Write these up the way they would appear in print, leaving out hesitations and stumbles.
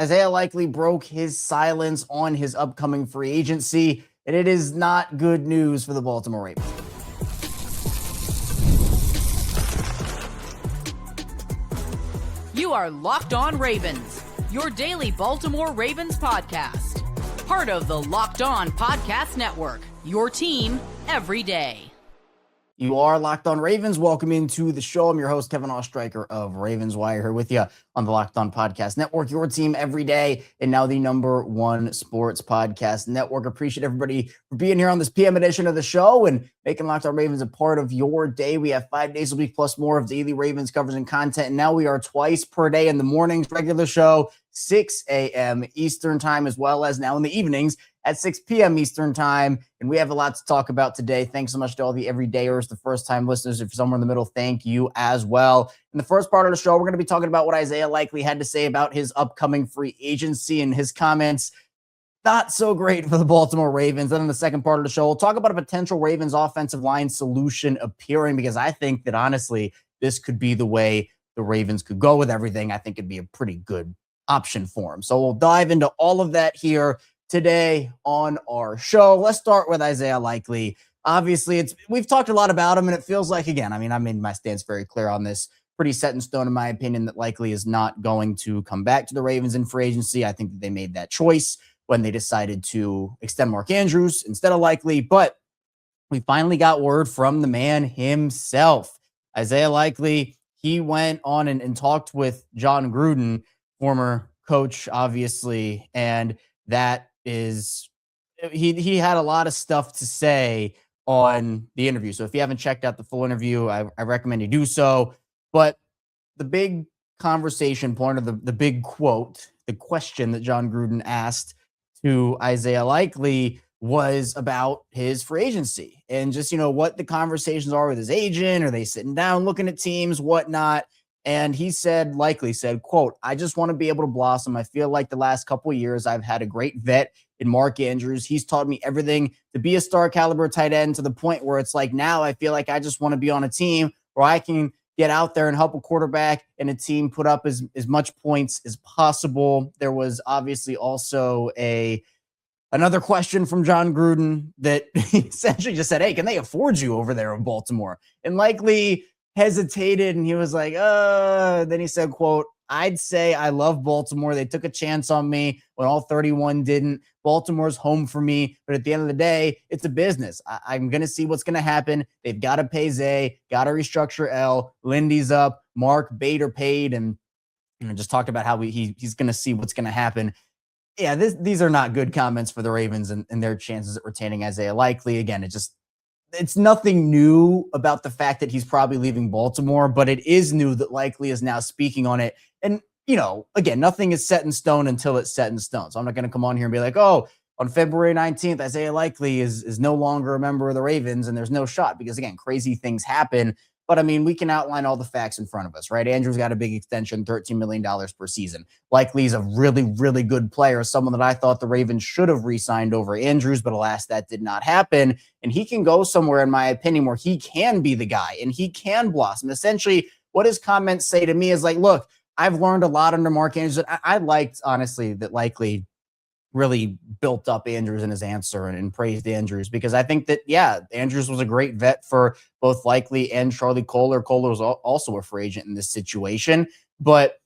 Isaiah Likely broke his silence on his upcoming free agency, and it is not good news for the Baltimore Ravens. You are Locked On Ravens, your daily Baltimore Ravens podcast. Part of the Locked On Podcast Network, your team every day. You are Locked On Ravens. Welcome into the show. I'm your host, Kevin Oestreicher of Ravens Wire, here with you on the Locked On Podcast Network, your team every day, and now the #1 sports podcast network. Appreciate everybody for being here on this PM edition of the show and making Locked On Ravens a part of your day. We have 5 days a week plus more of daily Ravens coverage and content, and now we are twice per day in the mornings, regular show, 6 a.m. Eastern time, as well as now in the evenings at 6 p.m. Eastern time. And we have a lot to talk about today. Thanks so much to all the everydayers, the first-time listeners. If you're somewhere in the middle, thank you as well. In the first part of the show, we're going to be talking about what Isaiah Likely had to say about his upcoming free agency and his comments. Not so great for the Baltimore Ravens. Then in the second part of the show, we'll talk about a potential Ravens offensive line solution appearing, because I think that, honestly, this could be the way the Ravens could go with everything. I think it'd be a pretty good option for him. So we'll dive into all of that here today on our show. Let's start with Isaiah Likely. Obviously, we've talked a lot about him, and it feels like, again, I made my stance very clear on this, pretty set in stone in my opinion, that Likely is not going to come back to the Ravens in free agency. I think that they made that choice when they decided to extend Mark Andrews instead of Likely, but we finally got word from the man himself. Isaiah Likely, he went on and talked with John Gruden, former coach, obviously, and that is, he had a lot of stuff to say on the interview. So if you haven't checked out the full interview, I recommend you do so. But the big conversation point, or the big quote, the question that John Gruden asked to Isaiah Likely was about his free agency and just, what the conversations are with his agent. Are they sitting down looking at teams, whatnot? And he said, Likely said, quote, "I just want to be able to blossom. I feel like the last couple of years I've had a great vet in Mark Andrews. He's taught me everything to be a star caliber tight end, to the point where it's like now I feel like I just want to be on a team where I can get out there and help a quarterback and a team put up as much points as possible." There was obviously also another question from John Gruden that he essentially just said, "Hey, can they afford you over there in Baltimore?" And Likely hesitated, and he was like, then he said, quote, "I'd say I love Baltimore. They took a chance on me when all 31 didn't. Baltimore's home for me. But at the end of the day, it's a business. I'm going to see what's going to happen. They've got to pay Zay, got to restructure L. Lindy's up. Mark, Bader paid." And just talked about how he's going to see what's going to happen. Yeah, these are not good comments for the Ravens and their chances at retaining Isaiah Likely. Again, it's nothing new about the fact that he's probably leaving Baltimore, but it is new that Likely is now speaking on it. And, again, nothing is set in stone until it's set in stone. So I'm not going to come on here and be like, oh, on February 19th, Isaiah Likely is no longer a member of the Ravens, and there's no shot, because, again, crazy things happen. But, we can outline all the facts in front of us, right? Andrews got a big extension, $13 million per season. Likely's a really, really good player, someone that I thought the Ravens should have re-signed over Andrews, but alas, that did not happen. And he can go somewhere, in my opinion, where he can be the guy and he can blossom. Essentially, what his comments say to me is like, look, I've learned a lot under Mark Andrews. I liked, honestly, that Likely really built up Andrews in his answer and praised Andrews, because I think that, yeah, Andrews was a great vet for both Likely and Charlie Kolar. Kolar was also a free agent in this situation, but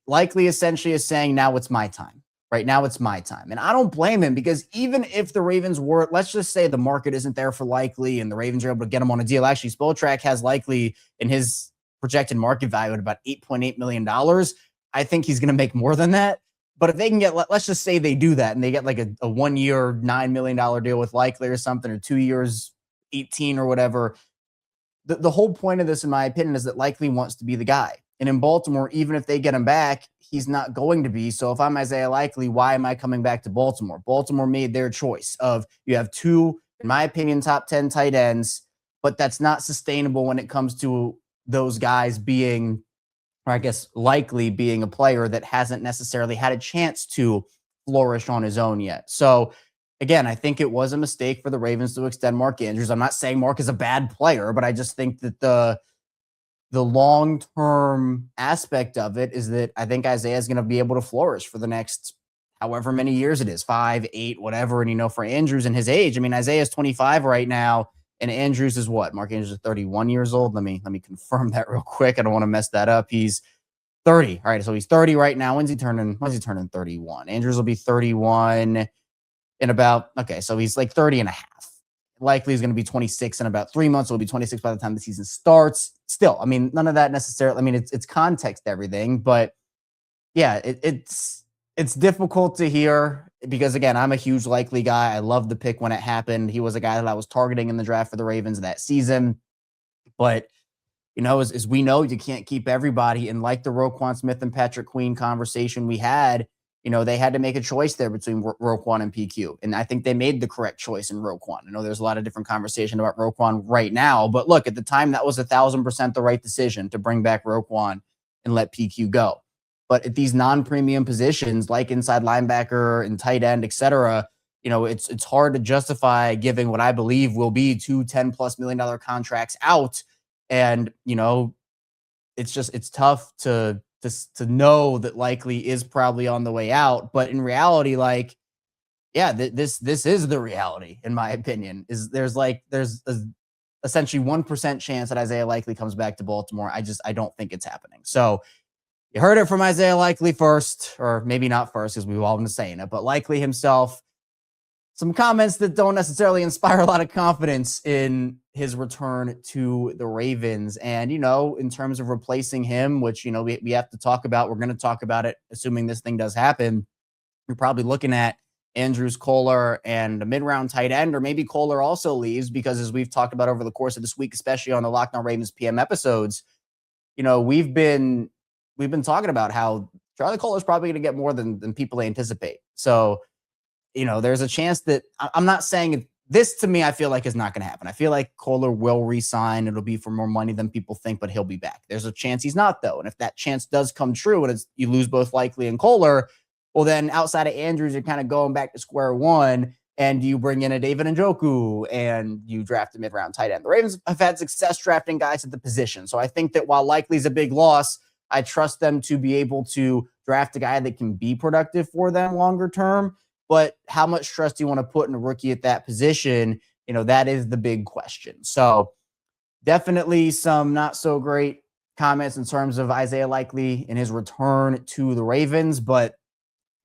Likely essentially is saying, now it's my time. Right now it's my time. And I don't blame him, because even if the Ravens were, let's just say the market isn't there for Likely and the Ravens are able to get him on a deal. Actually, Spotrac has Likely in his projected market value at about $8.8 million. I think he's going to make more than that. But if they can get, let's just say they do that and they get like a 1 year, $9 million deal with Likely or something, or 2 years, 18 or whatever. The whole point of this, in my opinion, is that Likely wants to be the guy. And in Baltimore, even if they get him back, he's not going to be. So if I'm Isaiah Likely, why am I coming back to Baltimore? Baltimore made their choice of, you have two, in my opinion, top 10 tight ends, but that's not sustainable when it comes to those guys being, or I guess Likely being, a player that hasn't necessarily had a chance to flourish on his own yet. So again, I think it was a mistake for the Ravens to extend Mark Andrews. I'm not saying Mark is a bad player, but I just think that the long-term aspect of it is that I think Isaiah is going to be able to flourish for the next however many years it is, 5, 8, whatever. And, for Andrews and his age, I mean, Isaiah is 25 right now, and Andrews is what? Mark Andrews is 31 years old. Let me confirm that real quick. I don't want to mess that up. He's 30. All right, so he's 30 right now. When's he turning 31? Andrews will be 31 in about, okay, so he's like 30 and a half. Likely he's going to be 26 in about 3 months. He'll be 26 by the time the season starts. Still, I mean, none of that necessarily. I mean, it's context, everything, but yeah, it's difficult to hear because, again, I'm a huge Likely guy. I love the pick when it happened. He was a guy that I was targeting in the draft for the Ravens that season, but as we know, you can't keep everybody. And like the Roquan Smith and Patrick Queen conversation we had, they had to make a choice there between Roquan and PQ. And I think they made the correct choice in Roquan. I know there's a lot of different conversation about Roquan right now, but look, at the time, that was 1,000% the right decision to bring back Roquan and let PQ go. But at these non-premium positions, like inside linebacker and tight end, et cetera, it's hard to justify giving what I believe will be two $10+ million contracts out. And, it's tough to know that Likely is probably on the way out. But in reality, this is the reality, in my opinion, is there's essentially 1% chance that Isaiah Likely comes back to Baltimore. I don't think it's happening. So you heard it from Isaiah Likely first, or maybe not first because we've all been saying it, but Likely himself, some comments that don't necessarily inspire a lot of confidence in his return to the Ravens. And, in terms of replacing him, which, we have to talk about, we're going to talk about it, assuming this thing does happen. You're probably looking at Andrews, Kohler, and a mid-round tight end, or maybe Kohler also leaves because, as we've talked about over the course of this week, especially on the Locked On Ravens PM episodes, we've been talking about how Charlie Kohler is probably going to get more than people anticipate. So, there's a chance that I'm not saying this, to me, I feel like is not going to happen. I feel like Kohler will re-sign. It'll be for more money than people think, but he'll be back. There's a chance he's not, though. And if that chance does come true and you lose both Likely and Kohler, well, then outside of Andrews, you're kind of going back to square one, and you bring in a David Njoku and you draft a mid-round tight end. The Ravens have had success drafting guys at the position. So I think that while Likely's a big loss, I trust them to be able to draft a guy that can be productive for them longer term. But how much trust do you want to put in a rookie at that position? That is the big question. So definitely some not so great comments in terms of Isaiah Likely and his return to the Ravens. But,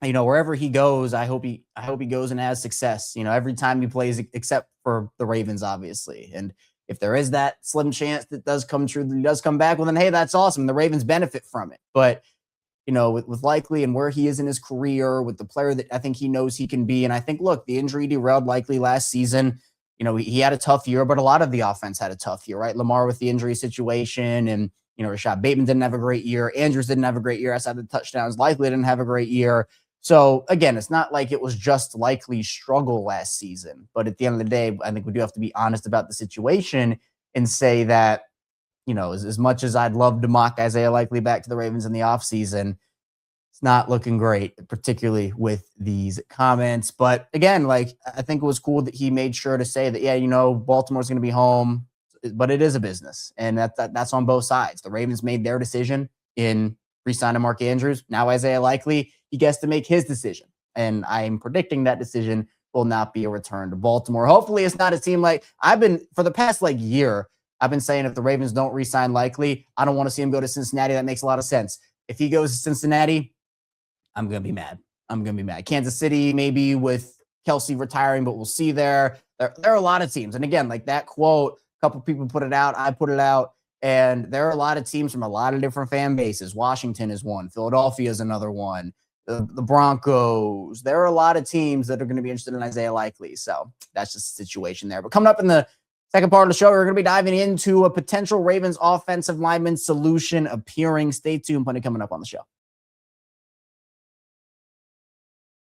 wherever he goes, I hope he goes and has success, every time he plays, except for the Ravens, obviously. And if there is that slim chance that does come true, that he does come back, well, then, hey, that's awesome. The Ravens benefit from it. But with Likely and where he is in his career, with the player that I think he knows he can be. And I think, look, the injury derailed Likely last season. He had a tough year, but a lot of the offense had a tough year, right? Lamar with the injury situation, and, Rashod Bateman didn't have a great year. Andrews didn't have a great year outside the touchdowns. Likely didn't have a great year. So, again, it's not like it was just Likely's struggle last season. But at the end of the day, I think we do have to be honest about the situation and say that, as much as I'd love to mock Isaiah Likely back to the Ravens in the offseason, it's not looking great, particularly with these comments. But again, I think it was cool that he made sure to say that, yeah, Baltimore's going to be home, but it is a business. And that's on both sides. The Ravens made their decision in re-signing Mark Andrews. Now Isaiah Likely, he gets to make his decision. And I'm predicting that decision will not be a return to Baltimore. Hopefully it's not a team for the past year, I've been saying if the Ravens don't re-sign Likely, I don't want to see him go to Cincinnati. That makes a lot of sense. If he goes to Cincinnati, I'm going to be mad. Kansas City, maybe with Kelsey retiring, but we'll see there. There are a lot of teams. And again, that quote, a couple people put it out, I put it out, and there are a lot of teams from a lot of different fan bases. Washington is one. Philadelphia is another one. The Broncos. There are a lot of teams that are going to be interested in Isaiah Likely. So that's just the situation there. But coming up in the second part of the show, we're going to be diving into a potential Ravens offensive lineman solution appearing. Stay tuned. Plenty coming up on the show.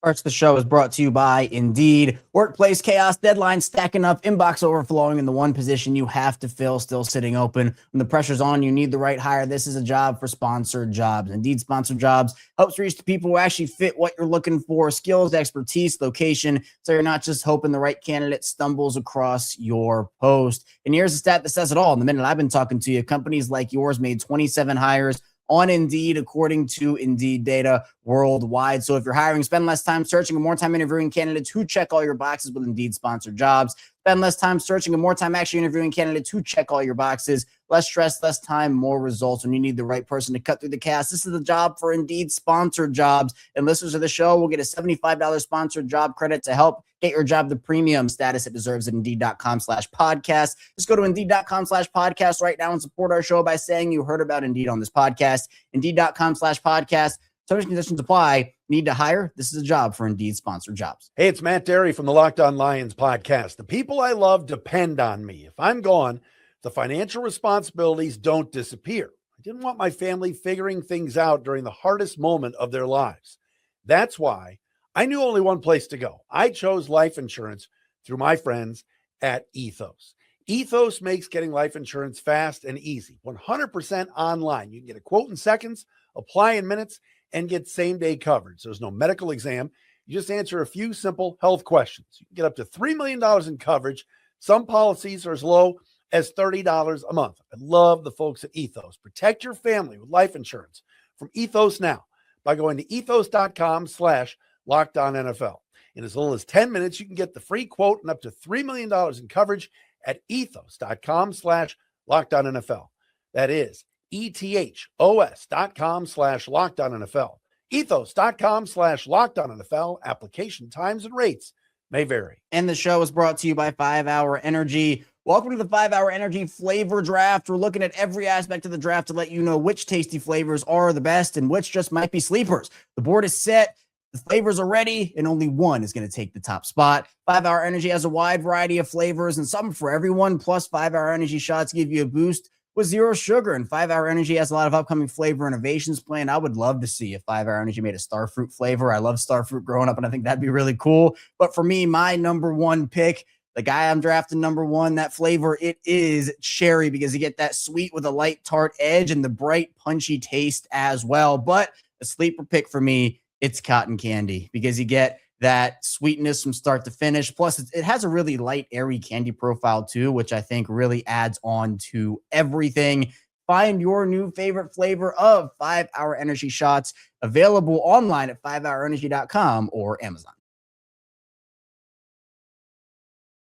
Parts of the show is brought to you by Indeed. Workplace chaos, deadlines stacking up, inbox overflowing, and the one position you have to fill still sitting open. When the pressure's on, you need the right hire. This is a job for sponsored jobs. Indeed Sponsored Jobs helps reach the people who actually fit what you're looking for: skills, expertise, location, so you're not just hoping the right candidate stumbles across your post. And here's a stat that says it all. In the minute I've been talking to you, companies like yours made 27 hires on Indeed, according to Indeed data worldwide. So if you're hiring, spend less time searching and more time interviewing candidates who check all your boxes with Indeed Sponsored Jobs. Spend less time searching and more time actually interviewing candidates who check all your boxes. Less stress, less time, more results when you need the right person to cut through the chaos. This is the job for Indeed Sponsored Jobs. And listeners of the show will get a $75 sponsored job credit to help get your job the premium status it deserves at Indeed.com/podcast. Just go to Indeed.com/podcast right now and support our show by saying you heard about Indeed on this podcast. Indeed.com/podcast. Terms and conditions apply. Need to hire? This is a job for Indeed Sponsored Jobs. Hey, it's Matt Derry from the Locked On Lions podcast. The people I love depend on me. If I'm gone, the financial responsibilities don't disappear. I didn't want my family figuring things out during the hardest moment of their lives. That's why I knew only one place to go. I chose life insurance through my friends at Ethos. Ethos makes getting life insurance fast and easy, 100% online. You can get a quote in seconds, apply in minutes, and get same-day coverage. There's no medical exam. You just answer a few simple health questions. You can get up to $3 million in coverage. Some policies are as low as $30 a month. I love the folks at Ethos. Protect your family with life insurance from Ethos now by going to ethos.com/LockedOnNFL. In as little as 10 minutes, you can get the free quote and up to $3 million in coverage at ethos.com/LockedOnNFL. That is ETHOS.com/LockedOnNFL. Ethos.com/LockedOnNFL. Application times and rates may vary. And the show is brought to you by 5 Hour Energy. Welcome to the 5 Hour Energy Flavor Draft. We're looking at every aspect of the draft to let you know which tasty flavors are the best and which just might be sleepers. The board is set. The flavors are ready, and only one is going to take the top spot. 5 Hour Energy has a wide variety of flavors and something for everyone. Plus, 5 Hour Energy shots give you a boost with zero sugar. And 5 Hour Energy has a lot of upcoming flavor innovations planned. I would love to see if 5 Hour Energy made a starfruit flavor. I love starfruit growing up, and I think that'd be really cool. But for me, my number one pick, the guy I'm drafting number one, that flavor, it is cherry, because you get that sweet with a light tart edge and the bright punchy taste as well. But a sleeper pick for me, it's cotton candy, because you get that sweetness from start to finish. Plus, it has a really light, airy candy profile too, which I think really adds on to everything. Find your new favorite flavor of 5 Hour Energy shots, available online at 5hourenergy.com or Amazon.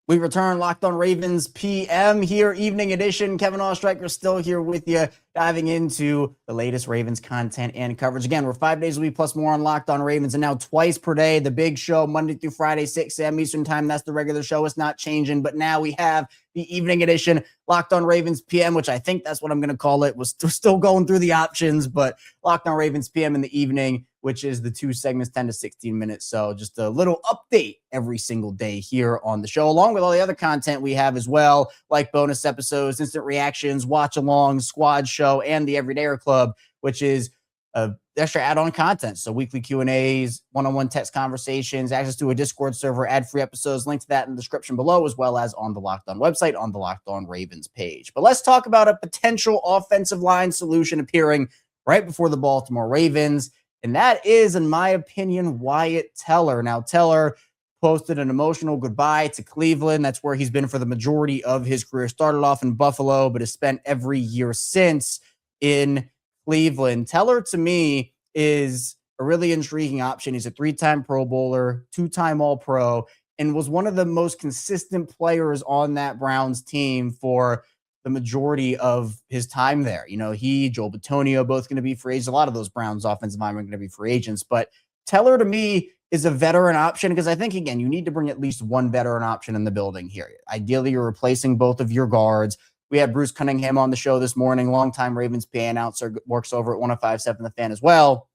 We return Locked On Ravens PM here, evening edition. Kevin Oestreicher still here with you, diving into the latest Ravens content and coverage. Again, we're 5 days a week plus more on Locked On Ravens, and now twice per day, the big show, Monday through Friday, 6 a.m. Eastern time. That's the regular show. It's not changing, but now we have the evening edition, Locked On Ravens PM, which I think that's what I'm going to call it. We're still going through the options, but Locked On Ravens PM in the evening, which is the two segments, 10 to 16 minutes. So just a little update every single day here on the show, along with all the other content we have as well, like bonus episodes, instant reactions, watch along, squad show, and the Everydayer Club, which is extra add-on content. So weekly Q&As, one-on-one text conversations, access to a Discord server, ad-free episodes, link to that in the description below, as well as on the Locked On website, on the Locked On Ravens page. But let's talk about a potential offensive line solution appearing right before the Baltimore Ravens. And that is, in my opinion, Wyatt Teller. Now, Teller posted an emotional goodbye to Cleveland. That's where he's been for the majority of his career. Started off in Buffalo, but has spent every year since in Cleveland. Teller, to me, is a really intriguing option. He's a 3-time Pro Bowler, 2-time All-Pro, and was one of the most consistent players on that Browns team for the majority of his time there. You know, Joel Bitonio, both going to be free agents. A lot of those Browns offensive linemen are going to be free agents. But Teller, to me, is a veteran option, because I think, again, you need to bring at least one veteran option in the building here. Ideally, you're replacing both of your guards. We had Bruce Cunningham on the show this morning, longtime Ravens PA announcer, works over at 105.7 The Fan as well.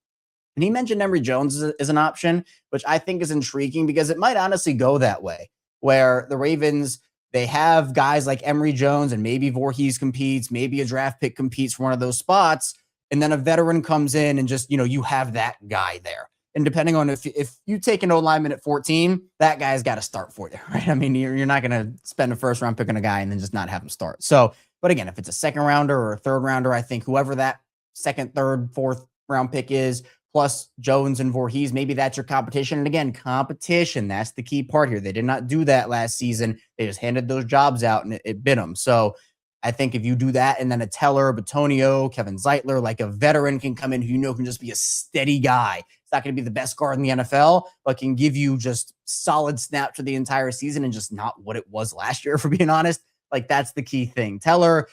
And he mentioned Emory Jones as an option, which I think is intriguing, because it might honestly go that way, where the Ravens, they have guys like Emory Jones, and maybe Voorhees competes, maybe a draft pick competes for one of those spots, and then a veteran comes in and just, you have that guy there. And depending on if you take an O-lineman at 14, that guy's got to start for you, right? I mean, you're not going to spend a first round pick on a guy and then just not have him start. So, but again, if it's a second rounder or a third rounder, I think whoever that second, third, fourth round pick is, plus Jones and Voorhees, maybe that's your competition. And again, competition, that's the key part here. They did not do that last season. They just handed those jobs out and it bit them. So I think if you do that and then a Teller, Bitonio, Kevin Zeitler, like a veteran can come in who you know can just be a steady guy. It's not going to be the best guard in the NFL, but can give you just solid snaps for the entire season and just not what it was last year, for being honest. Like that's the key thing. Teller,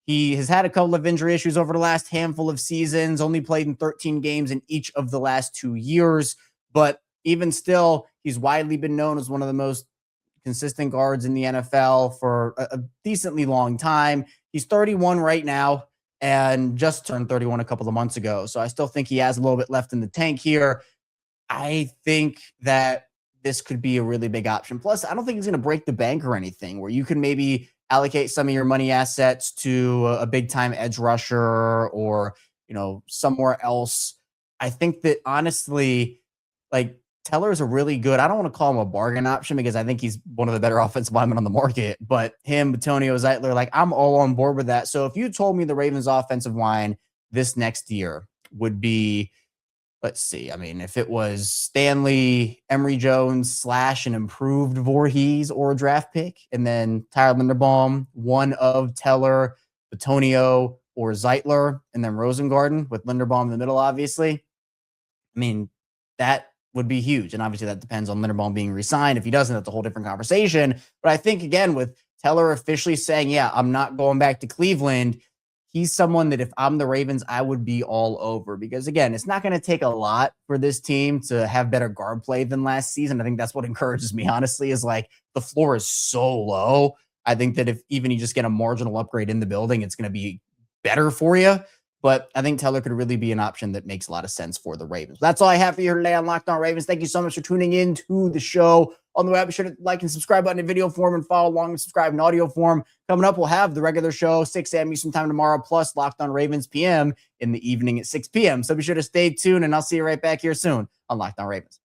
he has had a couple of injury issues over the last handful of seasons, only played in 13 games in each of the last 2 years. But even still, he's widely been known as one of the most consistent guards in the NFL for a decently long time. He's 31 right now and just turned 31 a couple of months ago. So I still think he has a little bit left in the tank here. I think that this could be a really big option. Plus, I don't think he's going to break the bank or anything where you can maybe allocate some of your money assets to a big time edge rusher or, somewhere else. I think that honestly, like Teller is a really good, I don't want to call him a bargain option because I think he's one of the better offensive linemen on the market, but him, Bitonio, Zeitler, like I'm all on board with that. So if you told me the Ravens offensive line this next year would be, let's see, I mean, if it was Stanley, Emory Jones / an improved Voorhees or a draft pick, and then Tyler Linderbaum, one of Teller, Bitonio, or Zeitler, and then Rosengarten with Linderbaum in the middle, obviously. I mean, that would be huge. And obviously that depends on Linderbaum being re-signed. If he doesn't, that's a whole different conversation. But I think, again, with Teller officially saying, yeah, I'm not going back to Cleveland, he's someone that if I'm the Ravens, I would be all over because, again, it's not going to take a lot for this team to have better guard play than last season. I think that's what encourages me, honestly, is like the floor is so low. I think that if even you just get a marginal upgrade in the building, it's going to be better for you. But I think Teller could really be an option that makes a lot of sense for the Ravens. That's all I have for you today on Locked On Ravens. Thank you so much for tuning in to the show. On the way, be sure to like and subscribe button in video form and follow along and subscribe in audio form. Coming up, we'll have the regular show, 6 a.m. Eastern time tomorrow, plus Locked On Ravens PM in the evening at 6 p.m. So be sure to stay tuned, and I'll see you right back here soon on Locked On Ravens.